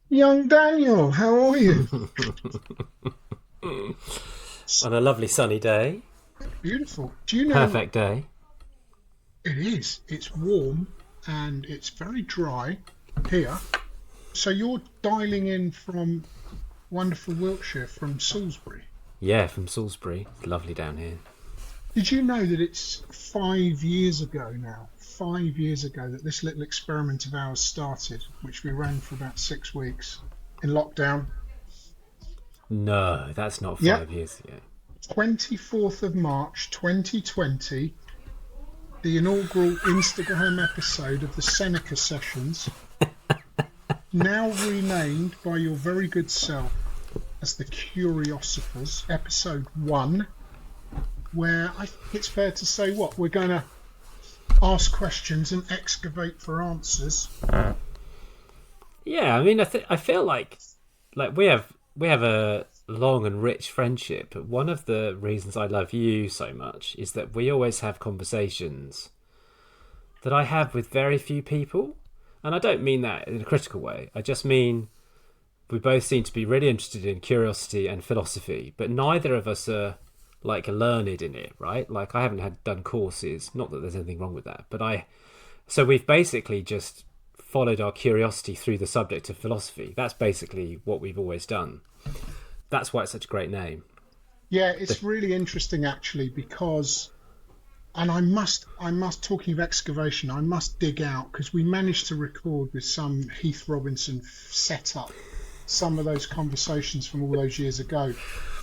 Young Daniel, how are you? On a lovely sunny day. Beautiful. Do you know Perfect day. it is? It's warm and it's very dry here. So you're dialing in from wonderful Wiltshire, from Salisbury. Yeah, from Salisbury. It's lovely down here. Did you know that it's 5 years ago now? 5 years ago that this little experiment of ours started, which we ran for about 6 weeks in lockdown. No, that's not Yep, 5 years ago. 24th of March 2020, the inaugural Instagram episode of the Seneca sessions, now renamed by your very good self as the Curiosophers, episode one, where I think it's fair to say what we're going to ask questions and excavate for answers. Yeah, I mean, I feel like we have a long and rich friendship. But one of the reasons I love you so much is that we always have conversations that I have with very few people, and I don't mean that in a critical way. I just mean we both seem to be really interested in curiosity and philosophy, but neither of us are like learned in it, right? Like I haven't had done courses, not that there's anything wrong with that, but so we've basically just followed our curiosity through the subject of philosophy. That's basically what we've always done. That's why it's such a great name. Yeah, The, it's really interesting actually because, and I must, talking of excavation, I must dig out because we managed to record with some Heath Robinson setup some of those conversations from all those years ago,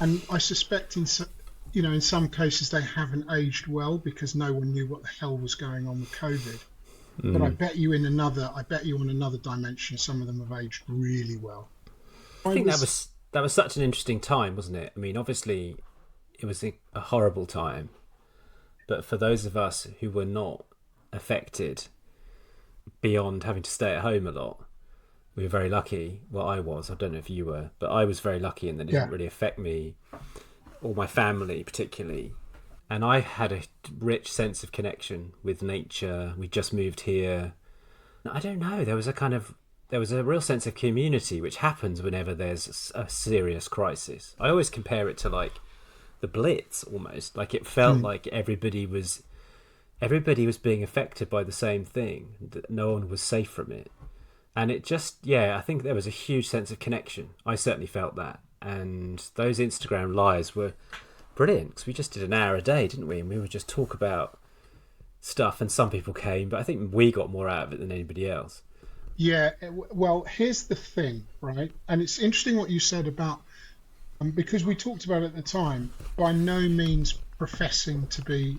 and I suspect in some cases they haven't aged well because no one knew what the hell was going on with COVID. But I bet you on another dimension, some of them have aged really well. I I think that was, was that was such an interesting time, wasn't it? I mean, obviously, it was a horrible time, but for those of us who were not affected beyond having to stay at home a lot, we were very lucky. Well, I was. I don't know if you were, but I was very lucky in that it didn't yeah, really affect me or my family particularly. And I had a rich sense of connection with nature. We just moved here. I don't know. There was a real sense of community, which happens whenever there's a serious crisis. I always compare it to like the Blitz almost. Like it felt mm, like everybody was being affected by the same thing. That no one was safe from it. And it just, yeah, I think there was a huge sense of connection. I certainly felt that. And those Instagram lives were brilliant because we just did an hour a day, didn't we? And we would just talk about stuff, and some people came, but I think we got more out of it than anybody else. yeah. Well, here's the thing, right? And it's interesting what you said about because we talked about it at the time. By no means professing to be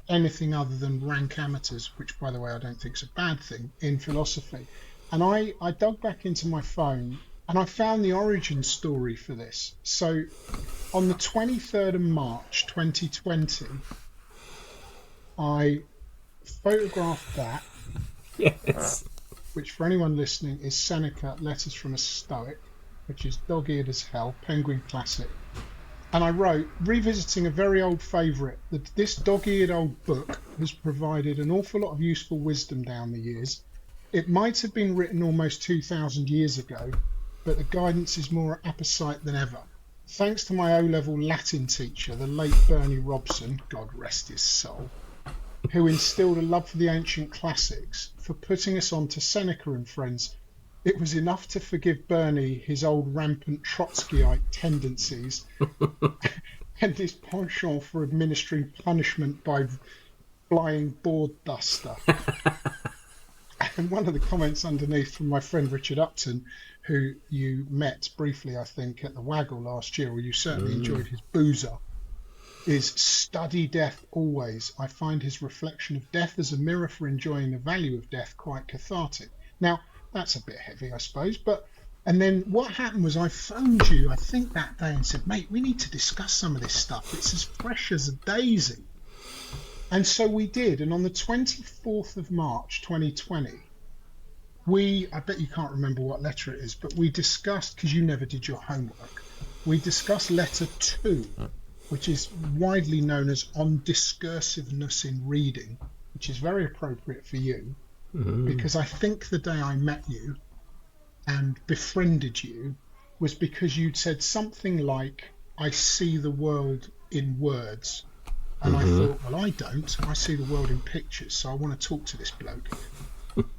anything other than rank amateurs, which, by the way, I don't think is a bad thing in philosophy. And I dug back into my phone and I found the origin story for this. So on the 23rd of March 2020, I photographed that, uh, Yes. which for anyone listening is Seneca Letters from a Stoic, which is dog-eared as hell, Penguin Classic. And I wrote, revisiting a very old favourite, that this dog-eared old book has provided an awful lot of useful wisdom down the years. It might have been written almost 2,000 years ago, but the guidance is more apposite than ever. Thanks to my O-level Latin teacher, the late Bernie Robson, God rest his soul, who instilled a love for the ancient classics, for putting us on to Seneca and friends. It was enough to forgive Bernie his old rampant Trotskyite tendencies and his penchant for administering punishment by flying board duster. And one of the comments underneath from my friend Richard Upton, who you met briefly, I think, at the Waggle last year, or you certainly enjoyed his boozer, is study death always. I find his reflection of death as a mirror for enjoying the value of death quite cathartic. Now, that's a bit heavy, I suppose, but and then what happened was I phoned you, I think that day, and said, mate, we need to discuss some of this stuff. It's as fresh as a daisy. And so we did. And on the 24th of March 2020, I bet you can't remember what letter it is, but we discussed, because you never did your homework, we discussed letter two, which is widely known as on discursiveness in reading, which is very appropriate for you, because I think the day I met you, and befriended you was because you'd said something like, I see the world in words. And I Hmm. thought, well, I don't. I see the world in pictures. So I want to talk to this bloke.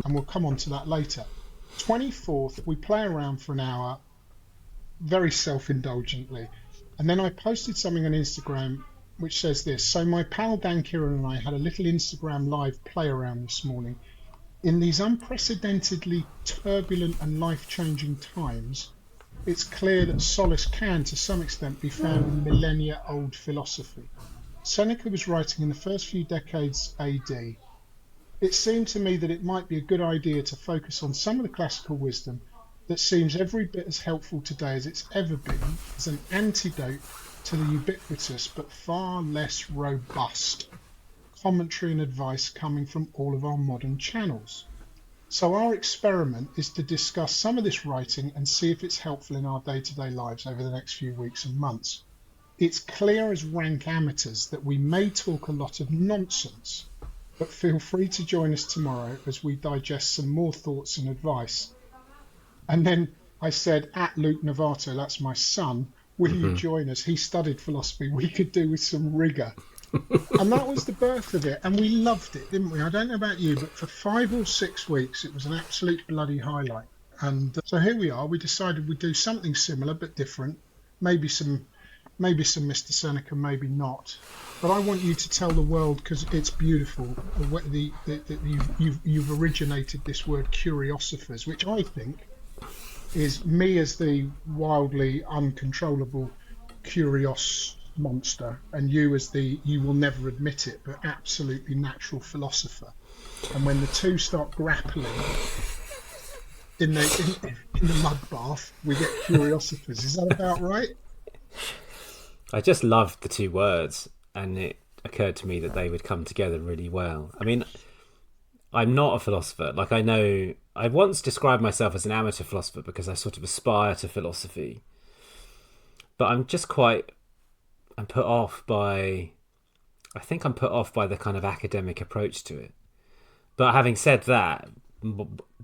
And we'll come on to that later. 24th, we play around for an hour, very self-indulgently. And then I posted something on Instagram which says this. So my pal Dan Kieran and I had a little Instagram live play around this morning. In these unprecedentedly turbulent and life-changing times, it's clear that solace can, to some extent, be found in millennia-old philosophy. Seneca was writing in the first few decades AD. It seemed to me that it might be a good idea to focus on some of the classical wisdom that seems every bit as helpful today as it's ever been as an antidote to the ubiquitous but far less robust commentary and advice coming from all of our modern channels. So our experiment is to discuss some of this writing and see if it's helpful in our day-to-day lives over the next few weeks and months. It's clear as rank amateurs that we may talk a lot of nonsense, but feel free to join us tomorrow as we digest some more thoughts and advice. And then I said, at Luke Navato, that's my son, will you Hmm. join us? He studied philosophy. We could do with some rigour. And that was the birth of it. And we loved it, didn't we? I don't know about you, but for 5 or 6 weeks, it was an absolute bloody highlight. And so here we are. We decided we'd do something similar but different. Maybe some Mr. Seneca, maybe not. But I want you to tell the world, because it's beautiful, you've originated this word Curiosophers, which I think is me as the wildly uncontrollable curious monster, and you as the, you will never admit it, but absolutely natural philosopher. And when the two start grappling in the mud bath, we get Curiosophers. Is that about right? I just loved the two words, and it occurred to me that they would come together really well. I mean, I'm not a philosopher. Like, I know I once described myself as an amateur philosopher because I sort of aspire to philosophy, but I'm put off by. I think I'm put off by the kind of academic approach to it. But having said that,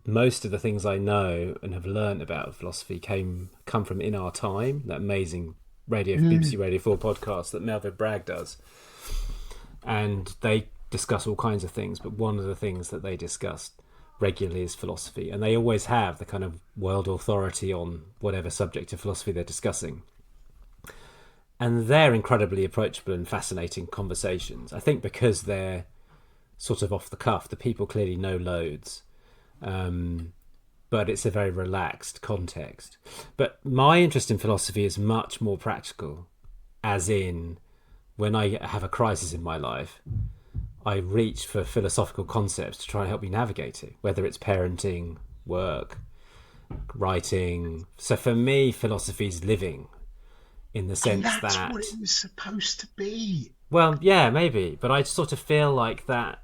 most of the things I know and have learned about philosophy come from In Our Time, that amazing BBC Mm. Radio 4 podcast that Melvin Bragg does. And they discuss all kinds of things, but one of the things that they discuss regularly is philosophy. And they always have the kind of world authority on whatever subject of philosophy they're discussing. And they're incredibly approachable and fascinating conversations. I think because they're sort of off the cuff, the people clearly know loads. But it's a very relaxed context. But my interest in philosophy is much more practical, as in when I have a crisis in my life, I reach for philosophical concepts to try and help me navigate it, whether it's parenting, work, writing. So for me, philosophy is living in the And sense that's what that, it was supposed to be. well, yeah, maybe, but I sort of feel like that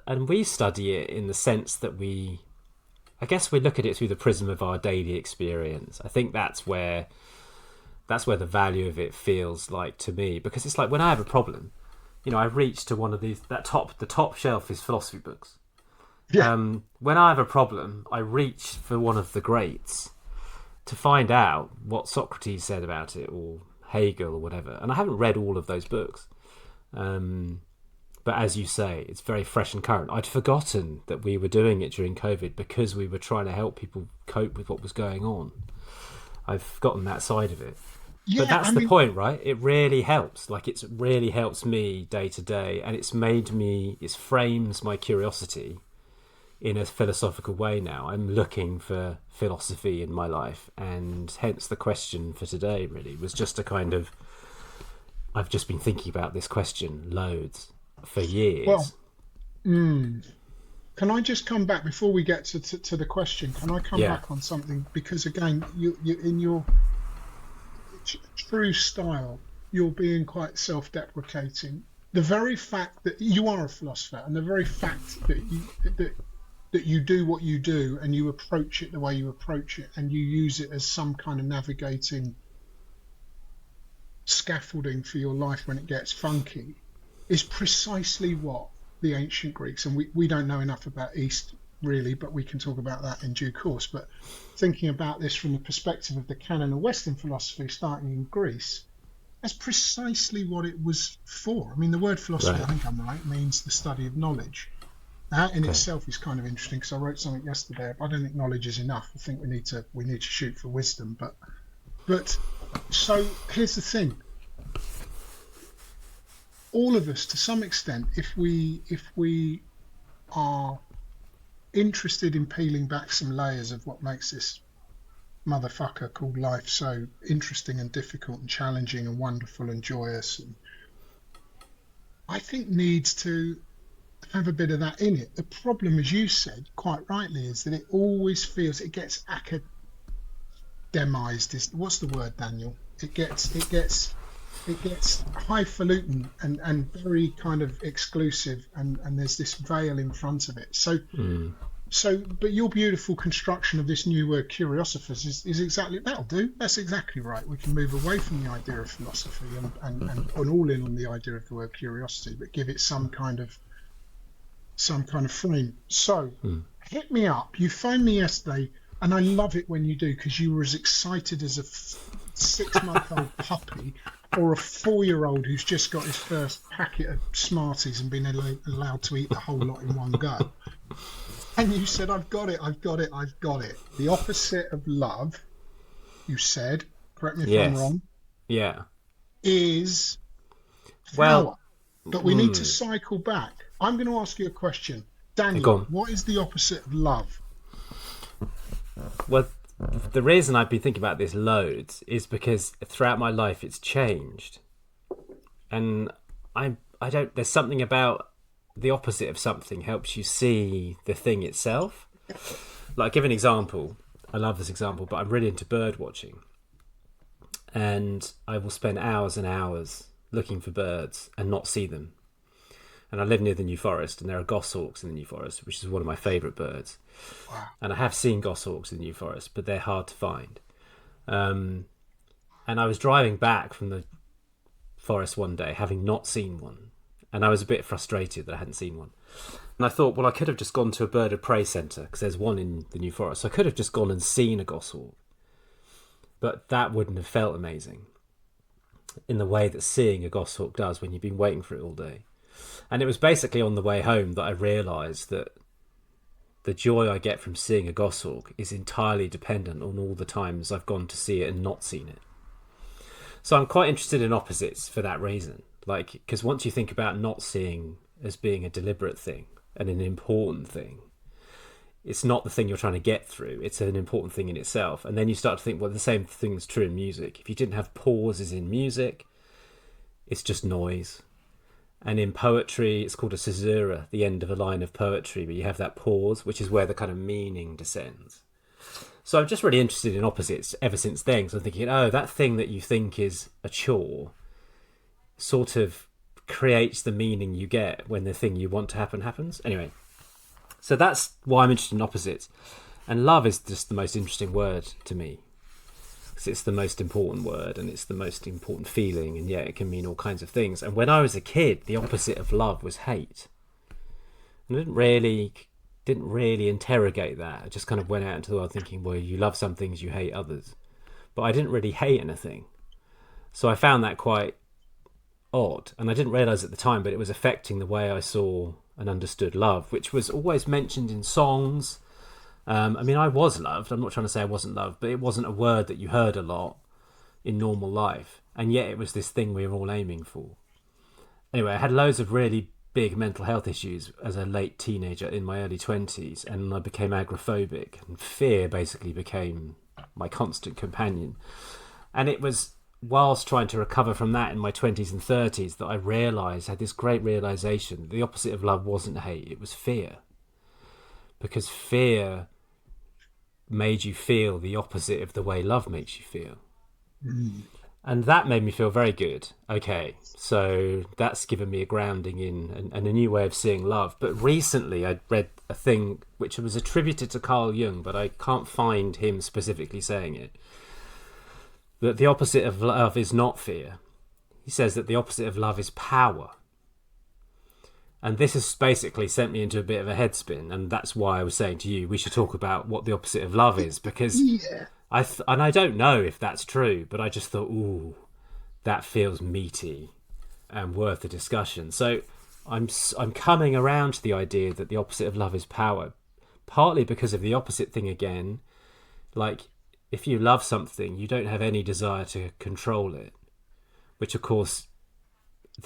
and we study it in the sense that I guess we look at it through the prism of our daily experience. I think that's where the value of it feels like to me, because it's like when I have a problem, I reach to one of these, the top shelf is philosophy books. Yeah. When I have a problem, I reach for one of the greats to find out what Socrates said about it, or Hegel, or whatever. And I haven't read all of those books. But as you say, it's very fresh and current. I'd forgotten that we were doing it during COVID because we were trying to help people cope with what was going on. I've forgotten that side of it. But Yeah, that's I the mean, point, right? It really helps. Like, it's really helps me day to day, and it frames my curiosity in a philosophical way now. I'm looking for philosophy in my life, and hence the question for today really was just a kind of, I've just been thinking about this question loads for well, years. mm, can I just come back before we get to the question? Can I come Yeah. back on something? Because again, you in your true style, you're being quite self-deprecating. The very fact that you are a philosopher, and the very fact that you do what you do, and you approach it the way you approach it, and you use it as some kind of navigating scaffolding for your life when it gets funky, is precisely what the ancient Greeks, and we don't know enough about East really, but we can talk about that in due course. But thinking about this from the perspective of the canon of Western philosophy, starting in Greece, that's precisely what it was for. I mean, the word philosophy, Right. I think I'm right, means the study of knowledge. That in Okay. itself is kind of interesting because I wrote something yesterday. I don't think knowledge is enough. I think we need to shoot for wisdom. But so here's the thing: all of us, to some extent, if we are interested in peeling back some layers of what makes this motherfucker called life so interesting and difficult and challenging and wonderful and joyous, and I think needs to have a bit of that in it. The problem, as you said quite rightly, is that it always feels it gets academized. Is what's the word, Daniel? It gets highfalutin and very kind of exclusive, and there's this veil in front of it. But your beautiful construction of this new word, Curiosophers, is exactly that'll do. That's exactly right. We can move away from the idea of philosophy and put all in on the idea of the word curiosity, but give it some kind of frame. So hit me up. You phoned me yesterday, and I love it when you do because you were as excited as a 6-month-old puppy or a 4-year-old who's just got his first packet of Smarties and been allowed to eat the whole lot in one go. And you said, I've got it, I've got it, I've got it. The opposite of love, you said, correct me if I'm Yes. wrong, Yeah. is Well, power. But we need to cycle back. I'm going to ask you a question. go Daniel, on. what is the opposite of love? Well, the reason I've been thinking about this loads is because throughout my life it's changed, and I don't. There's something about the opposite of something helps you see the thing itself. Like, give an example. I love this example, but I'm really into bird watching, and I will spend hours and hours looking for birds and not see them. And I live near the New Forest, and there are goshawks in the New Forest, which is one of my favourite birds. Wow. And I have seen goshawks in the New Forest, but they're hard to find. And I was driving back from the forest one day, having not seen one, and I was a bit frustrated that I hadn't seen one. And I thought, well, I could have just gone to a bird of prey centre because there's one in the New Forest. So I could have just gone and seen a goshawk, but that wouldn't have felt amazing in the way that seeing a goshawk does when you've been waiting for it all day. And it was basically on the way home that I realised that the joy I get from seeing a goshawk is entirely dependent on all the times I've gone to see it and not seen it. So I'm quite interested in opposites for that reason. Like, because once you think about not seeing as being a deliberate thing and an important thing, it's not the thing you're trying to get through, it's an important thing in itself. And then you start to think, well, the same thing's true in music. If you didn't have pauses in music, it's just noise. And in poetry, it's called a caesura, the end of a line of poetry, but you have that pause, which is where the kind of meaning descends. So I'm just really interested in opposites ever since then. So I'm thinking, oh, that thing that you think is a chore sort of creates the meaning you get when the thing you want to happen happens. Anyway, so that's why I'm interested in opposites. And love is just the most interesting word to me. Because it's the most important word and it's the most important feeling, and yet it can mean all kinds of things. And when I was a kid, the opposite of love was hate. And I didn't really interrogate that. I just kind of went out into the world thinking, well, you love some things, you hate others. But I didn't really hate anything. So I found that quite odd. And I didn't realise at the time, but it was affecting the way I saw and understood love, which was always mentioned in songs. I mean, I was loved. I'm not trying to say I wasn't loved, but it wasn't a word that you heard a lot in normal life. And yet it was this thing we were all aiming for. Anyway, I had loads of really big mental health issues as a late teenager in my early 20s, and I became agoraphobic, and fear basically became my constant companion. And it was whilst trying to recover from that in my 20s and 30s that I had this great realisation. The opposite of love wasn't hate, it was fear. Because fear made you feel the opposite of the way love makes you feel. And that made me feel very good. Okay, so that's given me a grounding in and a new way of seeing love. But recently I read a thing which was attributed to Carl Jung, but I can't find him specifically saying it. That the opposite of love is not fear. He says that the opposite of love is power. And this has basically sent me into a bit of a headspin, and that's why I was saying to you we should talk about what the opposite of love is, because Yeah. and I don't know if that's true, but I just thought, ooh, that feels meaty and worth a discussion. So I'm coming around to the idea that the opposite of love is power, partly because of the opposite thing again. Like, if you love something, you don't have any desire to control it, which of course,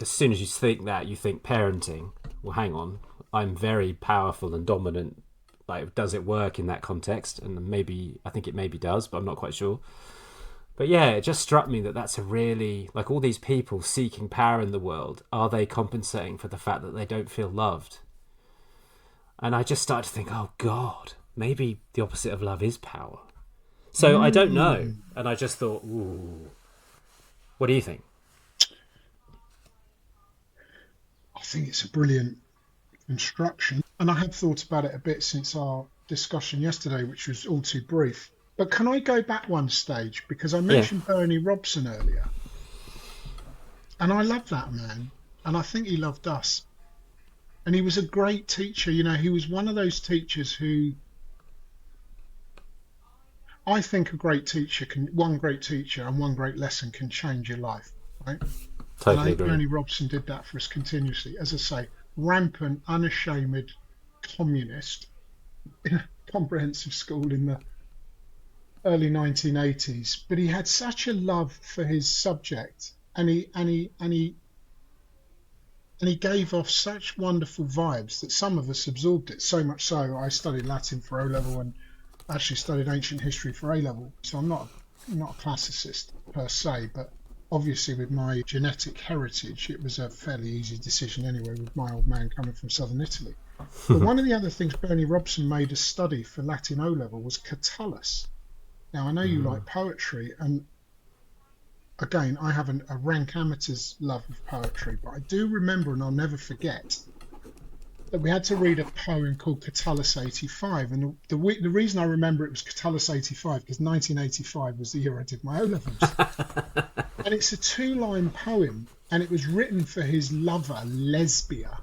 as soon as you think that, you think parenting. Well, hang on, I'm very powerful and dominant. Like, does it work in that context? And maybe, I think it maybe does, but I'm not quite sure. But yeah, it just struck me that that's a really, like, all these people seeking power in the world, are they compensating for the fact that they don't feel loved? And I just started to think, oh God, maybe the opposite of love is power. So I don't know. And I just thought, ooh, what do you think? I think it's a brilliant instruction. And I have thought about it a bit since our discussion yesterday, which was all too brief. But can I go back one stage? Because I Yeah, mentioned Bernie Robson earlier, and I love that man. And I think he loved us. And he was a great teacher. You know, he was one of those teachers who I think a great teacher can, one great teacher and one great lesson can change your life, right? And I totally think agree. Bernie Robson did that for us continuously. As I say, rampant, unashamed communist in a comprehensive school in the early 1980s. But he had such a love for his subject, and he gave off such wonderful vibes that some of us absorbed it. So much so, I studied Latin for O level and actually studied ancient history for A level. So I'm not a classicist per se, but obviously with my genetic heritage, it was a fairly easy decision anyway, with my old man coming from southern Italy. But one of the other things Bernie Robson made us study for Latin O level was Catullus. Now I know you like poetry, and again, I have a rank amateur's love of poetry, but I do remember, and I'll never forget, that we had to read a poem called Catullus 85. And the reason I remember it was Catullus 85 because 1985 was the year I did my O levels. And it's a two-line poem, and it was written for his lover, Lesbia.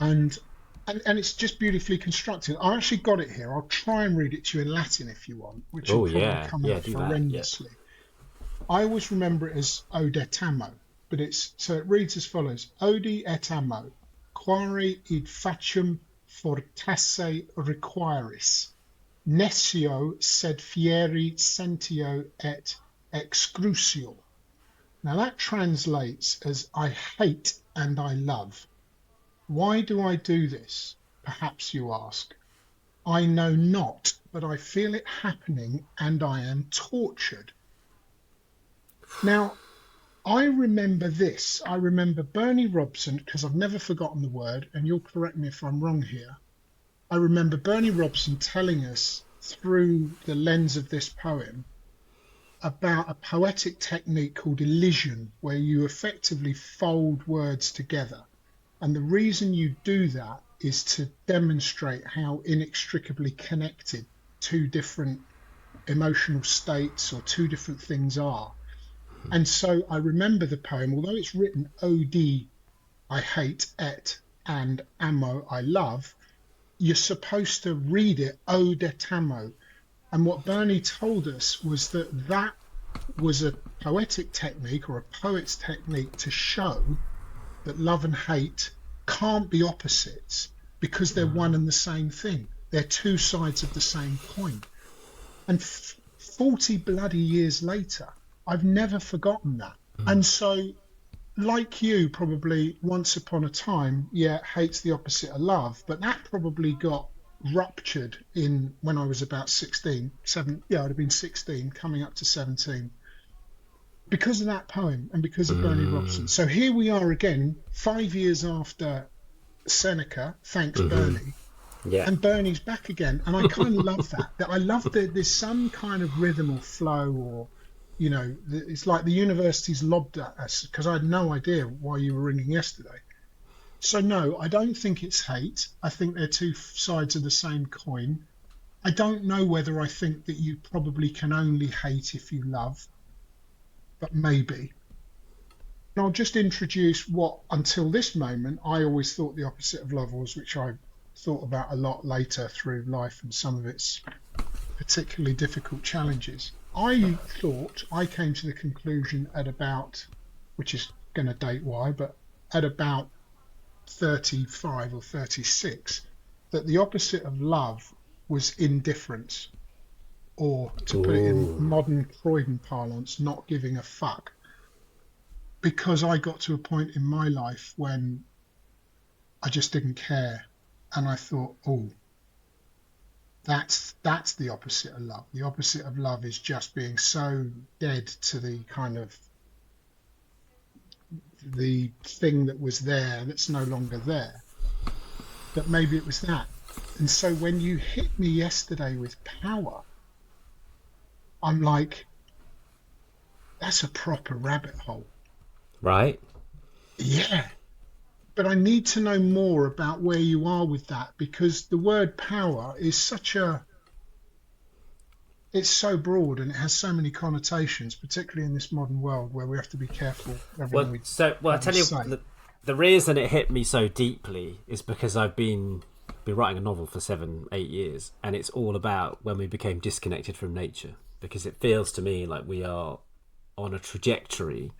And it's just beautifully constructed. I actually got it here. I'll try and read it to you in Latin if you want, which will Oh probably yeah, come yeah, out do that. Yeah. horrendously. I always remember it as Ode et Amo, but it reads as follows: Ode et Amo, quare id facem fortasse requiris, nescio sed fieri sentio et excrucio. Now that translates as I hate and I love. Why do I do this? Perhaps you ask. I know not, but I feel it happening and I am tortured. Now, I remember this. I remember Bernie Robson, because I've never forgotten the word, and you'll correct me if I'm wrong here. I remember Bernie Robson telling us through the lens of this poem about a poetic technique called elision, where you effectively fold words together. And the reason you do that is to demonstrate how inextricably connected two different emotional states or two different things are. And so I remember the poem, although it's written OD, I hate, et, and amo, I love, you're supposed to read it ode et amo. And what Bernie told us was that was a poetic technique or a poet's technique to show that love and hate can't be opposites because they're one and the same thing. They're two sides of the same coin. And 40 bloody years later, I've never forgotten that. And so, like you, probably once upon a time, yeah, hate's the opposite of love, but that probably got ruptured in when I was about 16, I'd have been 16, coming up to 17, because of that poem and because of Bernie Robson. So here we are again, 5 years after Seneca, thanks Bernie, Yeah. and Bernie's back again. And I kind of love that. That I love that there's some kind of rhythm or flow, or it's like the university's lobbed at us, because I had no idea why you were ringing yesterday. So no, I don't think it's hate. I think they're two sides of the same coin. I don't know whether I think that you probably can only hate if you love, but maybe. And I'll just introduce what, until this moment, I always thought the opposite of love was, which I thought about a lot later through life and some of its particularly difficult challenges. I thought I came to the conclusion at about, which is going to date why, but at about 35 or 36, that the opposite of love was indifference, or to put it in Ooh. modern Freudian parlance, not giving a fuck. Because I got to a point in my life when I just didn't care, and I thought, oh, that's the opposite of love. The opposite of love is just being so dead to the kind of the thing that was there that's no longer there. That maybe it was that. And so when you hit me yesterday with power, I'm like, that's a proper rabbit hole. Right? Yeah. But I need to know more about where you are with that, because the word power is it's so broad and it has so many connotations, particularly in this modern world where we have to be careful with everything I tell you, say. the reason it hit me so deeply is because I've been writing a novel for 7-8 years, and it's all about when we became disconnected from nature, because it feels to me like we are on a trajectory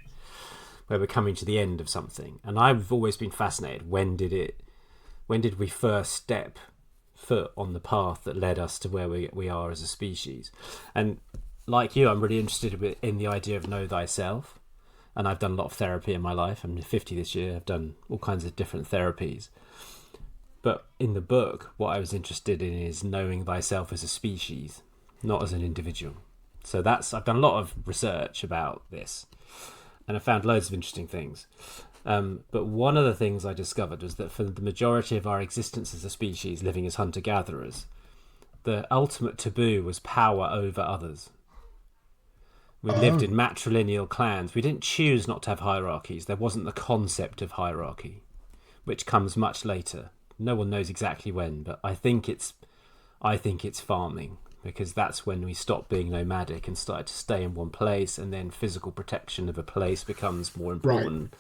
where we're coming to the end of something. And I've always been fascinated, when did we first step foot on the path that led us to where we are as a species? And like you, I'm really interested in the idea of know thyself, and I've done a lot of therapy in my life. I'm 50 this year. I've done all kinds of different therapies. But in the book, what I was interested in is knowing thyself as a species, not as an individual. So I've done a lot of research about this, and I found loads of interesting things. But one of the things I discovered was that for the majority of our existence as a species, living as hunter-gatherers, the ultimate taboo was power over others. We lived in Oh, matrilineal clans. We didn't choose not to have hierarchies. There wasn't the concept of hierarchy, which comes much later. No one knows exactly when, but I think it's farming, because that's when we stopped being nomadic and started to stay in one place, and then physical protection of a place becomes more right. important,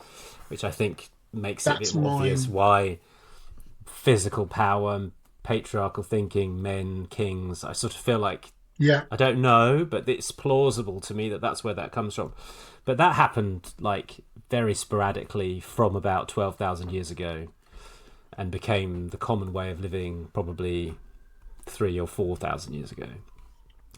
which I think makes it a bit That's more obvious mine. why physical power, patriarchal thinking, men, kings, I sort of feel like, Yeah. I don't know, but it's plausible to me that that's where that comes from. But that happened like very sporadically from about 12,000 years ago, and became the common way of living probably 3 or 4,000 years ago.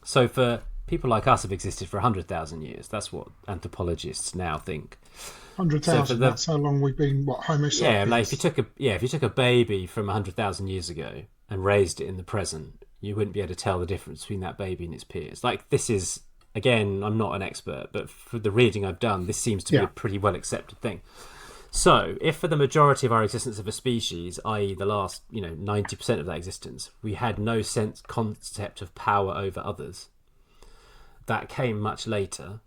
So for people like us have existed for 100,000 years. That's what anthropologists now think. So for 100,000. the That's how long we've been, what, Homo yeah, like sapiens? if you took a baby from 100,000 years ago and raised it in the present, you wouldn't be able to tell the difference between that baby and its peers. Like, this is, again, I'm not an expert, but for the reading I've done, this seems to be a Yeah. pretty well accepted thing. So, if for the majority of our existence of a species, i.e., the last 90% of that existence, we had no concept of power over others, that came much later.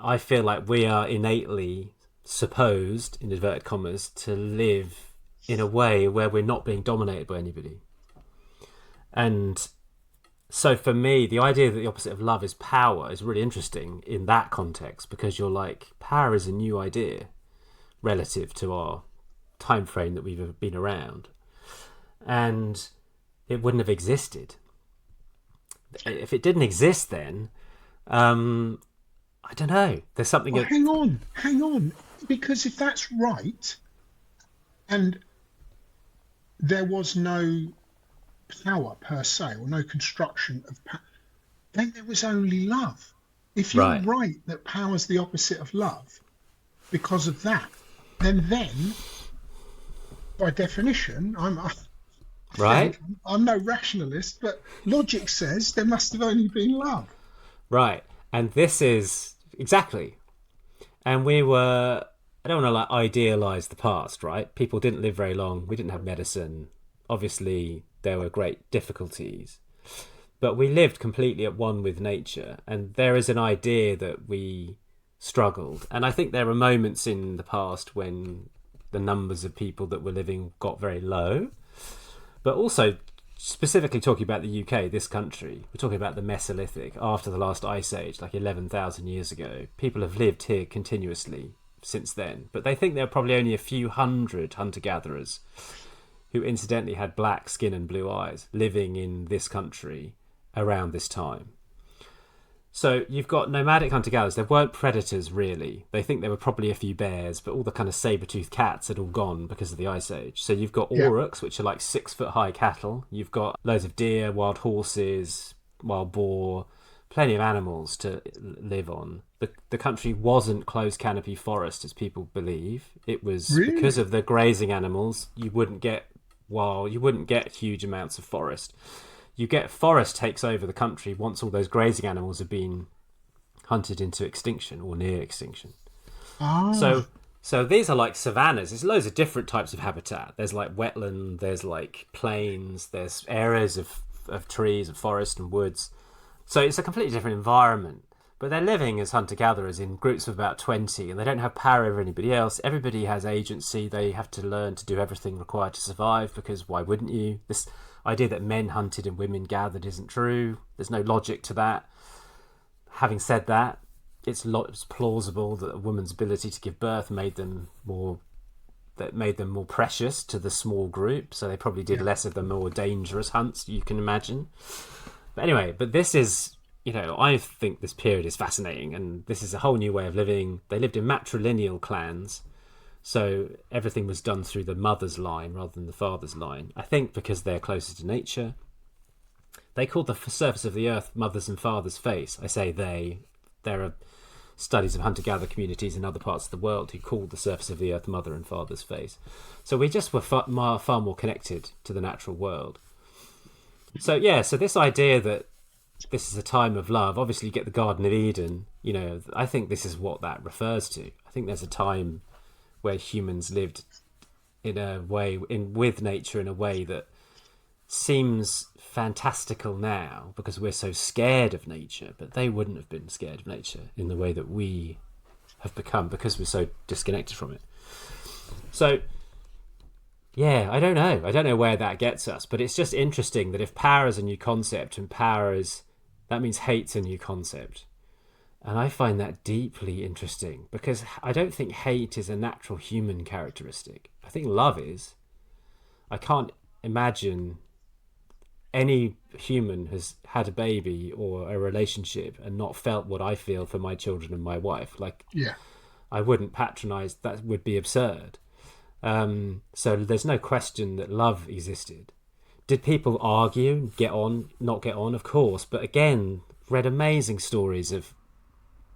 I feel like we are innately supposed, in inverted commas, to live in a way where we're not being dominated by anybody. And so for me, the idea that the opposite of love is power is really interesting in that context, because you're like, power is a new idea relative to our time frame that we've been around, and it wouldn't have existed if it didn't exist. Then I don't know. There's something Well, that hang on. Because if that's right, and there was no power per se, or no construction of power, then there was only love. If you're right, right that power's the opposite of love because of that, then by definition, I right, think I'm no rationalist, but logic says there must have only been love. right, and this is exactly. And we were. I don't want to like idealize the past, right? People didn't live very long. We didn't have medicine. Obviously, there were great difficulties, but we lived completely at one with nature, and there is an idea that we struggled. And I think there were moments in the past when the numbers of people that were living got very low, but also specifically talking about the UK, this country, we're talking about the Mesolithic, after the last ice age, like 11,000 years ago. People have lived here continuously since then, but they think there are probably only a few hundred hunter-gatherers who incidentally had black skin and blue eyes living in this country around this time. So you've got nomadic hunter-gatherers. There weren't predators, really. They think there were probably a few bears, but all the kind of saber-toothed cats had all gone because of the Ice Age. So you've got aurochs, which are like 6-foot-high cattle. You've got loads of deer, wild horses, wild boar, plenty of animals to live on. The country wasn't closed canopy forest, as people believe. It was because of the grazing animals. You wouldn't get huge amounts of forest. You get forest takes over the country once all those grazing animals have been hunted into extinction or near extinction. So these are like savannas. There's loads of different types of habitat. There's like wetland, there's like plains, there's areas of trees and forest and woods. So it's a completely different environment. But they're living as hunter-gatherers in groups of about 20, and they don't have power over anybody else. Everybody has agency. They have to learn to do everything required to survive, because why wouldn't you? This idea that men hunted and women gathered isn't true. There's no logic to that. Having said that, it's plausible that a woman's ability to give birth made them more precious to the small group, so they probably did less of the more dangerous hunts, you can imagine. But anyway, this is, I think this period is fascinating, and this is a whole new way of living. They lived in matrilineal clans, so everything was done through the mother's line rather than the father's line. I think because they're closer to nature. They called the surface of the earth mother's and father's face. I say they. There are studies of hunter-gatherer communities in other parts of the world who called the surface of the earth mother and father's face. So we just were far more connected to the natural world. So this idea that this is a time of love, obviously you get the Garden of Eden, I think this is what that refers to. I think there's a time where humans lived in a way, with nature in a way that seems fantastical now because we're so scared of nature, but they wouldn't have been scared of nature in the way that we have become because we're so disconnected from it. So I don't know where that gets us, but it's just interesting that if power is a new concept and that means hate's a new concept. And I find that deeply interesting because I don't think hate is a natural human characteristic. I think love is. I can't imagine any human has had a baby or a relationship and not felt what I feel for my children and my wife. I wouldn't patronize, that would be absurd. So there's no question that love existed. Did people argue, get on, not get on? Of course. But again, read amazing stories of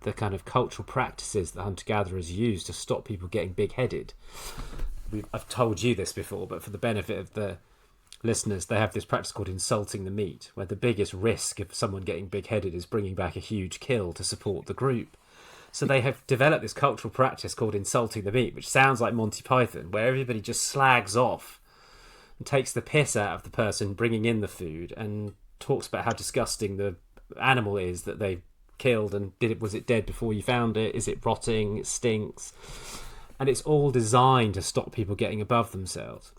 the kind of cultural practices that hunter-gatherers used to stop people getting big-headed. I've told you this before, but for the benefit of the listeners, they have this practice called insulting the meat, where the biggest risk of someone getting big-headed is bringing back a huge kill to support the group. So they have developed this cultural practice called insulting the meat, which sounds like Monty Python, where everybody just slags off and takes the piss out of the person bringing in the food and talks about how disgusting the animal is that they killed and was it dead before you found it? Is it rotting? It stinks. And it's all designed to stop people getting above themselves.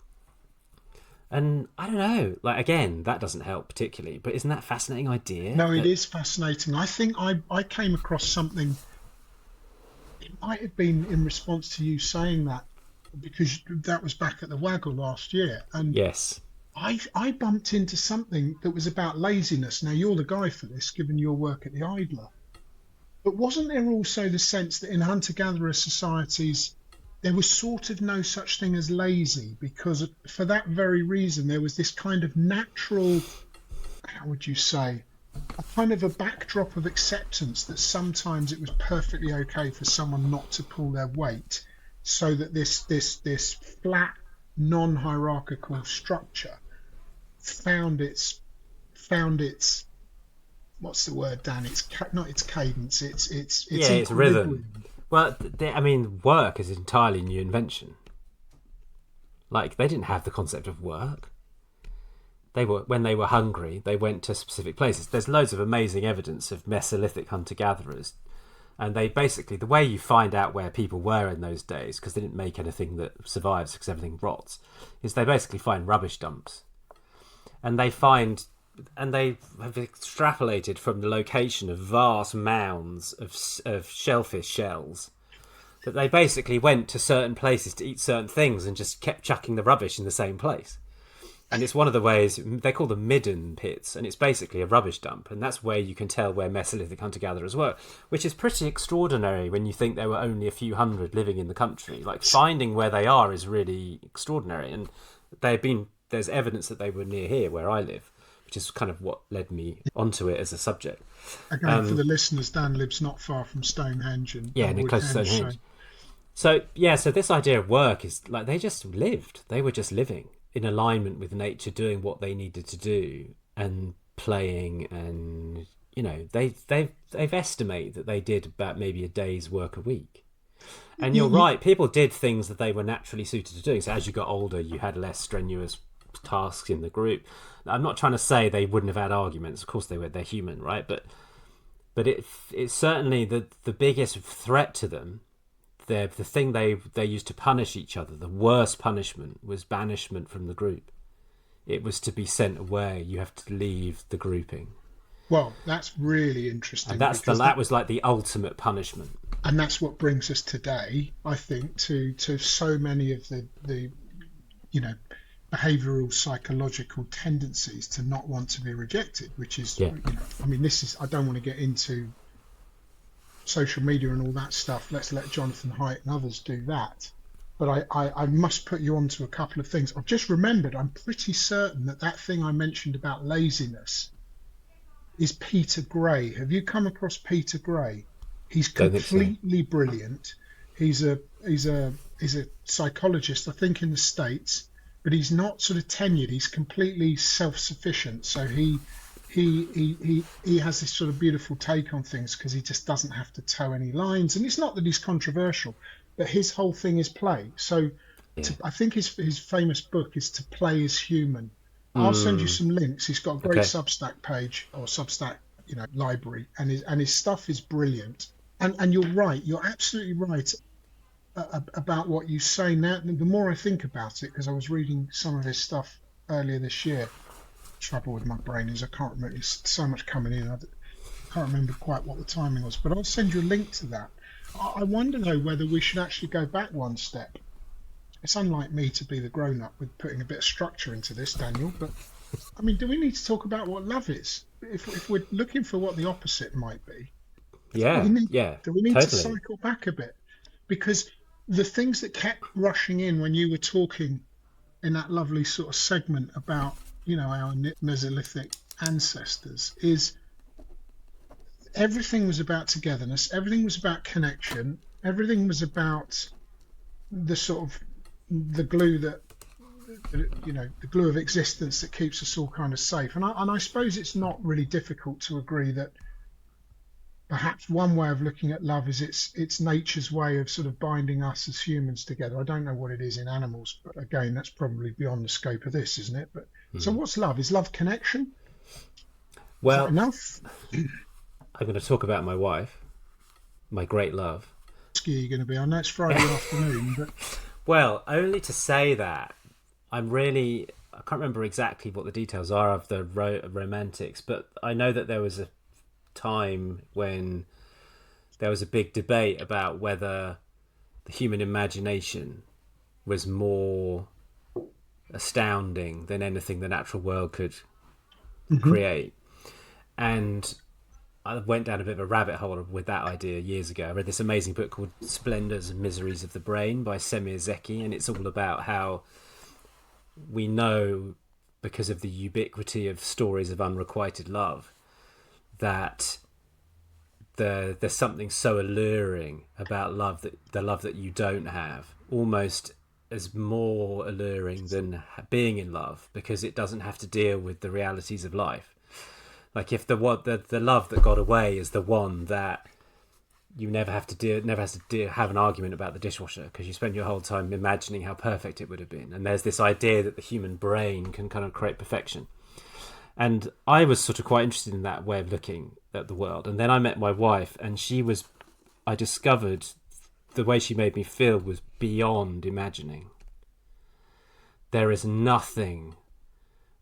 And I don't know, again, that doesn't help particularly, but isn't that a fascinating idea? No, it is fascinating. I think I came across something. It might have been in response to you saying that, because that was back at the Waggle last year. And yes, I bumped into something that was about laziness. Now, you're the guy for this, given your work at the Idler. But wasn't there also the sense that in hunter-gatherer societies, there was sort of no such thing as lazy, because for that very reason, there was this kind of natural, how would you say, a kind of a backdrop of acceptance that sometimes it was perfectly okay for someone not to pull their weight, so that this flat, non-hierarchical structure found its what's the word, Dan? It's not its cadence. It's rhythm. Well, work is an entirely new invention. They didn't have the concept of work. When they were hungry, they went to specific places. There's loads of amazing evidence of Mesolithic hunter-gatherers. And they basically, the way you find out where people were in those days, because they didn't make anything that survives because everything rots, is they basically find rubbish dumps. And they have extrapolated from the location of vast mounds of shellfish shells that they basically went to certain places to eat certain things and just kept chucking the rubbish in the same place. And it's one of the ways, they call them midden pits, and it's basically a rubbish dump. And that's where you can tell where Mesolithic hunter-gatherers were, which is pretty extraordinary when you think there were only a few hundred living in the country. Like, finding where they are is really extraordinary. And there's evidence that they were near here, where I live, which is kind of what led me onto it as a subject. Again, for the listeners, Dan lives not far from Stonehenge and close to Stonehenge. So this idea of work is like they just lived. They were just living in alignment with nature, doing what they needed to do and playing, and they've estimated that they did about maybe a day's work a week. And you're right, people did things that they were naturally suited to doing. So as you got older, you had less strenuous tasks in the group. I'm not trying to say they wouldn't have had arguments. Of course they were. They're human, right? But it's certainly the biggest threat to them. The thing they used to punish each other, the worst punishment, was banishment from the group. It was to be sent away. You have to leave the grouping. Well, that's really interesting. And that was like the ultimate punishment. And that's what brings us today, I think, to so many of the behavioural psychological tendencies to not want to be rejected, which is, I don't want to get into social media and all that stuff. Let's let Jonathan Haidt and others do that. But I must put you onto a couple of things. I've just remembered, I'm pretty certain that thing I mentioned about laziness is Peter Gray. Have you come across Peter Gray? He's completely brilliant. He's a psychologist, I think, in the States, but he's not sort of tenured. He's completely self-sufficient. So he has this sort of beautiful take on things because he just doesn't have to toe any lines. And it's not that he's controversial, but his whole thing is play. So I think his famous book is To Play is Human. I'll send you some links. He's got a great Substack page or Substack, library, and his stuff is brilliant. And you're right. You're absolutely right about what you say now. The more I think about it, because I was reading some of his stuff earlier this year. Trouble with my brain is I can't remember. There's so much coming in. I can't remember quite what the timing was, but I'll send you a link to that. I wonder though whether we should actually go back one step. It's unlike me to be the grown-up with putting a bit of structure into this, Daniel. But I mean, do we need to talk about what love is? If we're looking for what the opposite might be, do we need to cycle back a bit? Because the things that kept rushing in when you were talking in that lovely sort of segment about our Mesolithic ancestors is everything was about togetherness, everything was about connection, everything was about the sort of the glue that the glue of existence that keeps us all kind of safe. And I suppose it's not really difficult to agree that perhaps one way of looking at love is it's nature's way of sort of binding us as humans together. I don't know what it is in animals, but again, that's probably beyond the scope of this, isn't it? But so what's love? Is love connection? Well, is that enough? I'm going to talk about my wife, my great love. Are you going to be? I know it's Friday afternoon, but well, only to say that I can't remember exactly what the details are of the romantics, but I know that there was a time when there was a big debate about whether the human imagination was more astounding than anything the natural world could create. And I went down a bit of a rabbit hole with that idea years ago. I read this amazing book called Splendours and Miseries of the Brain by Semir Zeki, and it's all about how we know, because of the ubiquity of stories of unrequited love, that there's something so alluring about love, that the love that you don't have, almost as more alluring than being in love, because it doesn't have to deal with the realities of life. Like if the love that got away is the one that you never have to have an argument about the dishwasher, because you spend your whole time imagining how perfect it would have been. And there's this idea that the human brain can kind of create perfection. And I was sort of quite interested in that way of looking at the world. And then I met my wife, and I discovered the way she made me feel was beyond imagining. There is nothing